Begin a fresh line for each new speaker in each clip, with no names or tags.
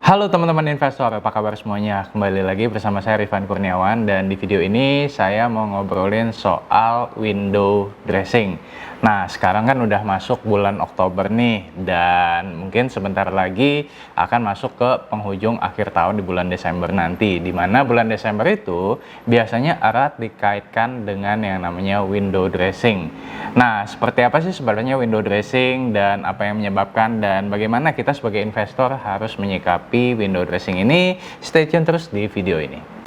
Halo teman-teman investor, apa kabar semuanya? Kembali lagi bersama saya Rifan Kurniawan dan di video ini saya mau ngobrolin soal window dressing. Nah, sekarang kan udah masuk bulan Oktober nih dan mungkin sebentar lagi akan masuk ke penghujung akhir tahun di bulan Desember nanti. Di mana bulan Desember itu biasanya erat dikaitkan dengan yang namanya window dressing. Nah, seperti apa sih sebenarnya window dressing dan apa yang menyebabkan dan bagaimana kita sebagai investor harus menyikapi window dressing ini? Stay tune terus di video ini.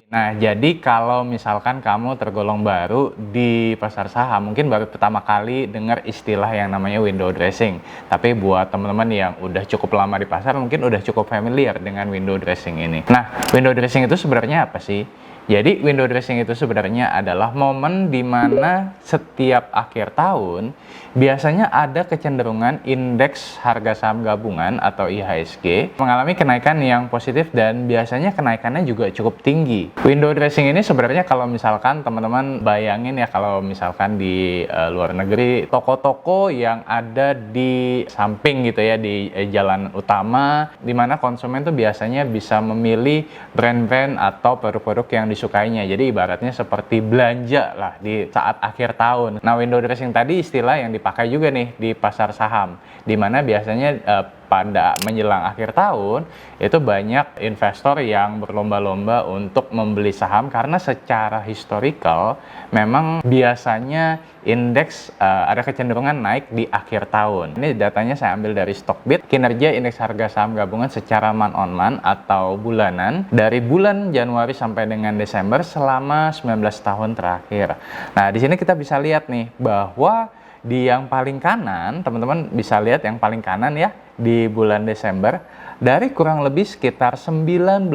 Nah, jadi kalau misalkan kamu tergolong baru di pasar saham, mungkin baru pertama kali dengar istilah yang namanya window dressing. Tapi buat teman-teman yang udah cukup lama di pasar, mungkin udah cukup familiar dengan window dressing ini. Nah, window dressing itu sebenarnya apa sih? Jadi, window dressing itu sebenarnya adalah momen di mana setiap akhir tahun biasanya ada kecenderungan indeks harga saham gabungan atau IHSG mengalami kenaikan yang positif dan biasanya kenaikannya juga cukup tinggi. Window dressing ini sebenarnya kalau misalkan teman-teman bayangin ya, kalau misalkan di luar negeri, toko-toko yang ada di samping gitu ya, di jalan utama, di mana konsumen tuh biasanya bisa memilih brand-brand atau produk-produk yang disukainya. Jadi ibaratnya seperti belanja lah di saat akhir tahun. Nah, window dressing tadi istilah yang dipakai juga nih di pasar saham, di mana biasanya pada menjelang akhir tahun itu banyak investor yang berlomba-lomba untuk membeli saham karena secara historical memang biasanya indeks ada kecenderungan naik di akhir tahun. Ini datanya saya ambil dari Stockbit, kinerja indeks harga saham gabungan secara month on month atau bulanan dari bulan Januari sampai dengan Desember selama 19 tahun terakhir. Nah, di sini kita bisa lihat nih bahwa di yang paling kanan, teman-teman bisa lihat yang paling kanan ya, di bulan Desember, dari kurang lebih sekitar 19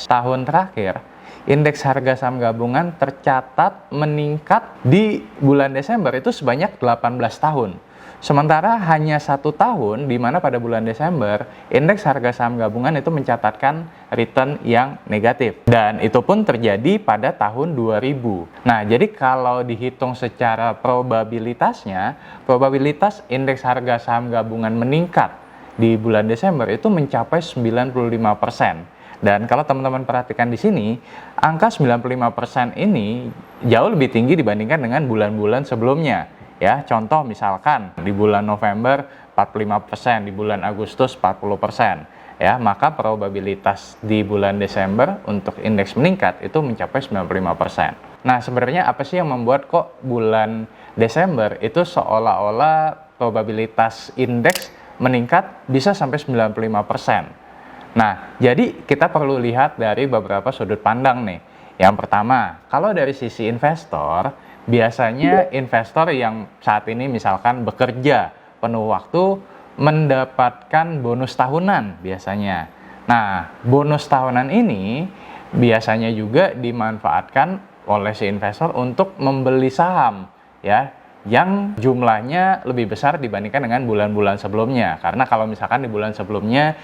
tahun terakhir, indeks harga saham gabungan tercatat meningkat di bulan Desember itu sebanyak 18 tahun. Sementara hanya 1 tahun di mana pada bulan Desember indeks harga saham gabungan itu mencatatkan return yang negatif. Dan itu pun terjadi pada tahun 2000. Nah, jadi kalau dihitung secara probabilitasnya, probabilitas indeks harga saham gabungan meningkat di bulan Desember itu mencapai 95%. Dan kalau teman-teman perhatikan di sini, angka 95% ini jauh lebih tinggi dibandingkan dengan bulan-bulan sebelumnya. Ya, contoh misalkan di bulan November 45%, di bulan Agustus 40%. Ya, maka probabilitas di bulan Desember untuk indeks meningkat itu mencapai 95%. Nah, sebenarnya apa sih yang membuat kok bulan Desember itu seolah-olah probabilitas indeks meningkat bisa sampai 95%? Nah, jadi kita perlu lihat dari beberapa sudut pandang nih. Yang pertama, kalau dari sisi investor, biasanya investor yang saat ini misalkan bekerja penuh waktu mendapatkan bonus tahunan biasanya. Nah, bonus tahunan ini biasanya juga dimanfaatkan oleh si investor untuk membeli saham ya, yang jumlahnya lebih besar dibandingkan dengan bulan-bulan sebelumnya. Karena kalau misalkan di bulan sebelumnya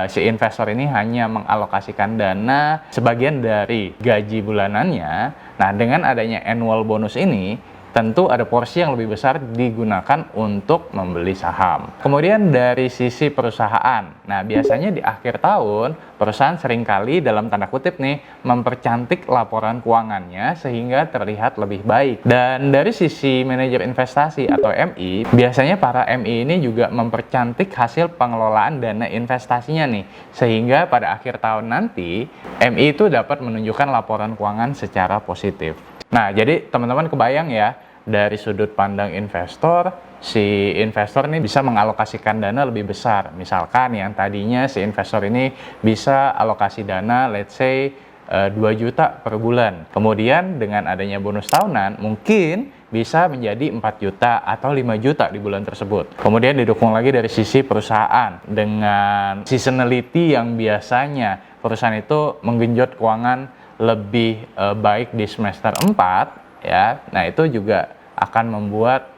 si investor ini hanya mengalokasikan dana sebagian dari gaji bulanannya, nah dengan adanya annual bonus ini tentu ada porsi yang lebih besar digunakan untuk membeli saham. Kemudian dari sisi perusahaan, nah biasanya di akhir tahun perusahaan seringkali dalam tanda kutip nih mempercantik laporan keuangannya sehingga terlihat lebih baik. Dan dari sisi manajer investasi atau MI, biasanya para MI ini juga mempercantik hasil pengelolaan dana investasinya nih, sehingga pada akhir tahun nanti MI itu dapat menunjukkan laporan keuangan secara positif. Nah, jadi teman-teman kebayang ya, dari sudut pandang investor, si investor ini bisa mengalokasikan dana lebih besar. Misalkan yang tadinya si investor ini bisa alokasi dana, let's say 2 juta per bulan. Kemudian dengan adanya bonus tahunan, mungkin bisa menjadi 4 juta atau 5 juta di bulan tersebut. Kemudian didukung lagi dari sisi perusahaan dengan seasonality yang biasanya perusahaan itu menggenjot keuangan lebih baik di semester 4 ya. Nah, itu juga akan membuat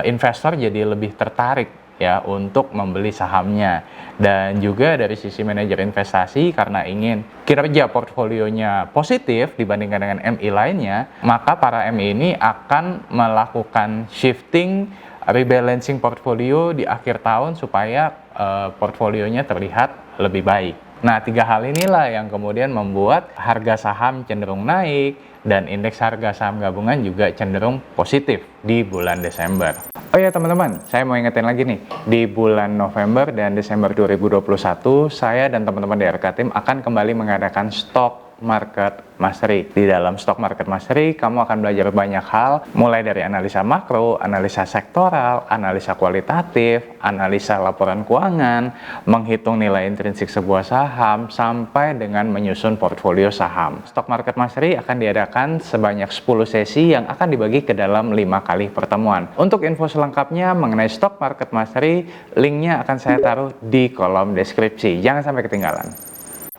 investor jadi lebih tertarik ya untuk membeli sahamnya. Dan juga dari sisi manajer investasi, karena ingin kinerja portfolionya positif dibandingkan dengan MI lainnya, maka para MI ini akan melakukan shifting, rebalancing portfolio di akhir tahun supaya portfolionya terlihat lebih baik. Nah, 3 hal inilah yang kemudian membuat harga saham cenderung naik dan indeks harga saham gabungan juga cenderung positif di bulan Desember. Oh ya teman-teman, saya mau ingetin lagi nih, di bulan November dan Desember 2021, saya dan teman-teman di RK Team akan kembali mengadakan Stock Market Mastery. Di dalam Stock Market Mastery, kamu akan belajar banyak hal, mulai dari analisa makro, analisa sektoral, analisa kualitatif, analisa laporan keuangan, menghitung nilai intrinsik sebuah saham, sampai dengan menyusun portfolio saham. Stock Market Mastery akan diadakan sebanyak 10 sesi yang akan dibagi ke dalam 5 kali pertemuan. Untuk info selengkapnya mengenai Stock Market Mastery, linknya akan saya taruh di kolom deskripsi. Jangan sampai ketinggalan.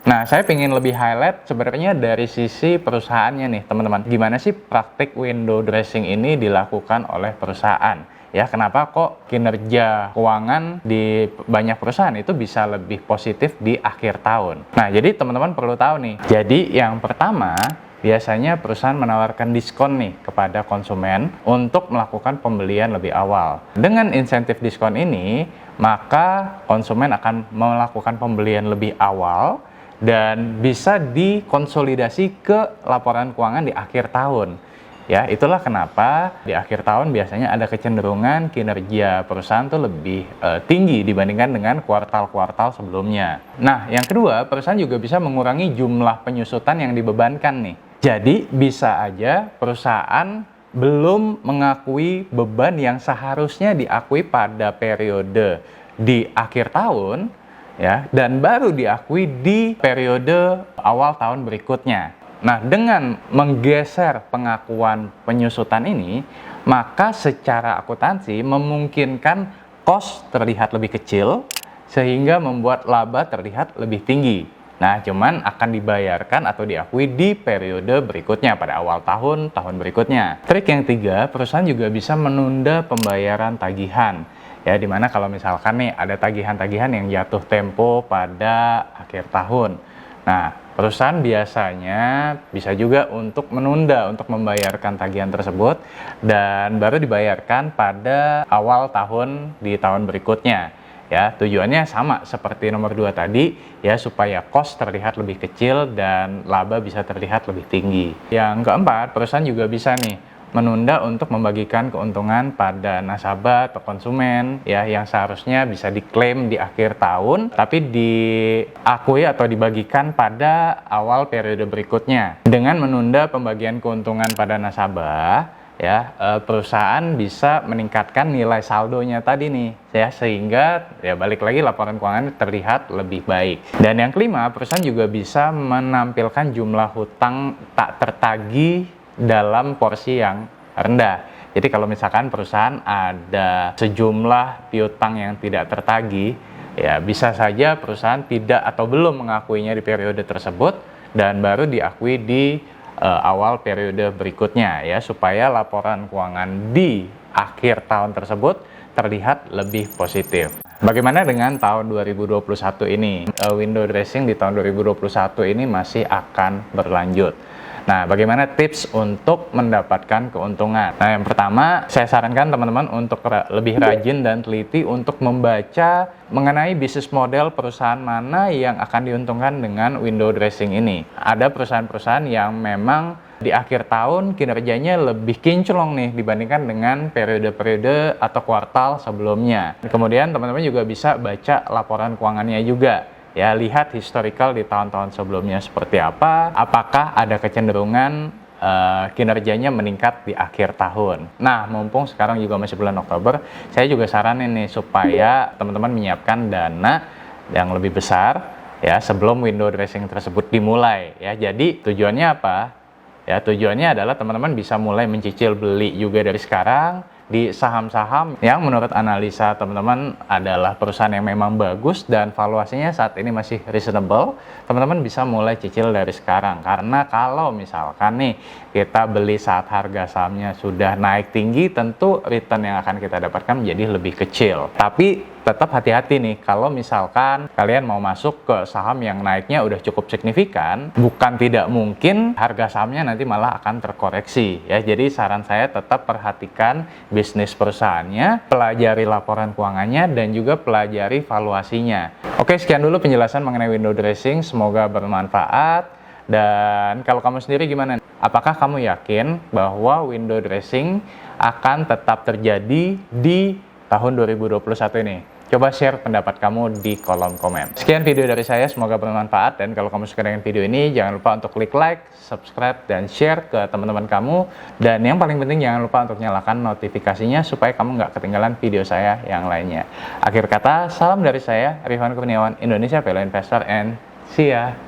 Nah, saya ingin lebih highlight sebenarnya dari sisi perusahaannya nih, teman-teman. Gimana sih praktik window dressing ini dilakukan oleh perusahaan? Ya, kenapa kok kinerja keuangan di banyak perusahaan itu bisa lebih positif di akhir tahun? Nah, jadi teman-teman perlu tahu nih. Jadi, yang pertama, biasanya perusahaan menawarkan diskon nih kepada konsumen untuk melakukan pembelian lebih awal. Dengan insentif diskon ini, maka konsumen akan melakukan pembelian lebih awal dan bisa dikonsolidasi ke laporan keuangan di akhir tahun. Ya, itulah kenapa di akhir tahun biasanya ada kecenderungan kinerja perusahaan tuh lebih tinggi dibandingkan dengan kuartal-kuartal sebelumnya. Nah, yang kedua, perusahaan juga bisa mengurangi jumlah penyusutan yang dibebankan nih. Jadi, bisa aja perusahaan belum mengakui beban yang seharusnya diakui pada periode di akhir tahun, ya, dan baru diakui di periode awal tahun berikutnya. Nah, dengan menggeser pengakuan penyusutan ini, maka secara akuntansi memungkinkan cost terlihat lebih kecil sehingga membuat laba terlihat lebih tinggi. Nah, cuman akan dibayarkan atau diakui di periode berikutnya pada awal tahun berikutnya. Trik yang ketiga, perusahaan juga bisa menunda pembayaran tagihan. Ya, dimana kalau misalkan nih ada tagihan-tagihan yang jatuh tempo pada akhir tahun. Nah, perusahaan biasanya bisa juga untuk menunda untuk membayarkan tagihan tersebut dan baru dibayarkan pada awal tahun di tahun berikutnya. Ya, tujuannya sama seperti nomor 2 tadi, ya, supaya cost terlihat lebih kecil dan laba bisa terlihat lebih tinggi. Yang keempat, perusahaan juga bisa nih menunda untuk membagikan keuntungan pada nasabah atau konsumen, ya, yang seharusnya bisa diklaim di akhir tahun tapi diakui atau dibagikan pada awal periode berikutnya. Dengan menunda pembagian keuntungan pada nasabah, ya, perusahaan bisa meningkatkan nilai saldonya tadi nih, ya, sehingga ya balik lagi laporan keuangan terlihat lebih baik. Dan yang kelima, perusahaan juga bisa menampilkan jumlah hutang tak tertagih dalam porsi yang rendah. Jadi kalau misalkan perusahaan ada sejumlah piutang yang tidak tertagih, ya bisa saja perusahaan tidak atau belum mengakuinya di periode tersebut dan baru diakui di awal periode berikutnya, ya, supaya laporan keuangan di akhir tahun tersebut terlihat lebih positif. Bagaimana dengan tahun 2021 ini? Window dressing di tahun 2021 ini masih akan berlanjut. Nah, bagaimana tips untuk mendapatkan keuntungan? Nah, yang pertama, saya sarankan teman-teman untuk lebih rajin dan teliti untuk membaca mengenai bisnis model perusahaan mana yang akan diuntungkan dengan window dressing ini. Ada perusahaan-perusahaan yang memang di akhir tahun kinerjanya lebih kinclong nih dibandingkan dengan periode-periode atau kuartal sebelumnya. Kemudian teman-teman juga bisa baca laporan keuangannya juga. Ya, lihat historical di tahun-tahun sebelumnya seperti apa, apakah ada kecenderungan kinerjanya meningkat di akhir tahun. Nah, mumpung sekarang juga masih bulan Oktober, saya juga saranin nih supaya teman-teman menyiapkan dana yang lebih besar, ya, sebelum window dressing tersebut dimulai, ya. Jadi tujuannya apa? Ya, tujuannya adalah teman-teman bisa mulai mencicil beli juga dari sekarang di saham-saham yang menurut analisa teman-teman adalah perusahaan yang memang bagus dan valuasinya saat ini masih reasonable, teman-teman bisa mulai cicil dari sekarang. Karena kalau misalkan nih kita beli saat harga sahamnya sudah naik tinggi, tentu return yang akan kita dapatkan menjadi lebih kecil. Tapi tetap hati-hati nih, kalau misalkan kalian mau masuk ke saham yang naiknya udah cukup signifikan, bukan tidak mungkin harga sahamnya nanti malah akan terkoreksi ya. Jadi saran saya tetap perhatikan bisnis perusahaannya, pelajari laporan keuangannya, dan juga pelajari valuasinya. Oke, sekian dulu penjelasan mengenai window dressing, semoga bermanfaat. Dan kalau kamu sendiri gimana? Apakah kamu yakin bahwa window dressing akan tetap terjadi di tahun 2021 ini? Coba share pendapat kamu di kolom komen. Sekian video dari saya, semoga bermanfaat. Dan kalau kamu suka dengan video ini, jangan lupa untuk klik like, subscribe, dan share ke teman-teman kamu. Dan yang paling penting, jangan lupa untuk nyalakan notifikasinya supaya kamu nggak ketinggalan video saya yang lainnya. Akhir kata, salam dari saya, Rifan Kurniawan, Indonesia Value Investor, and see ya!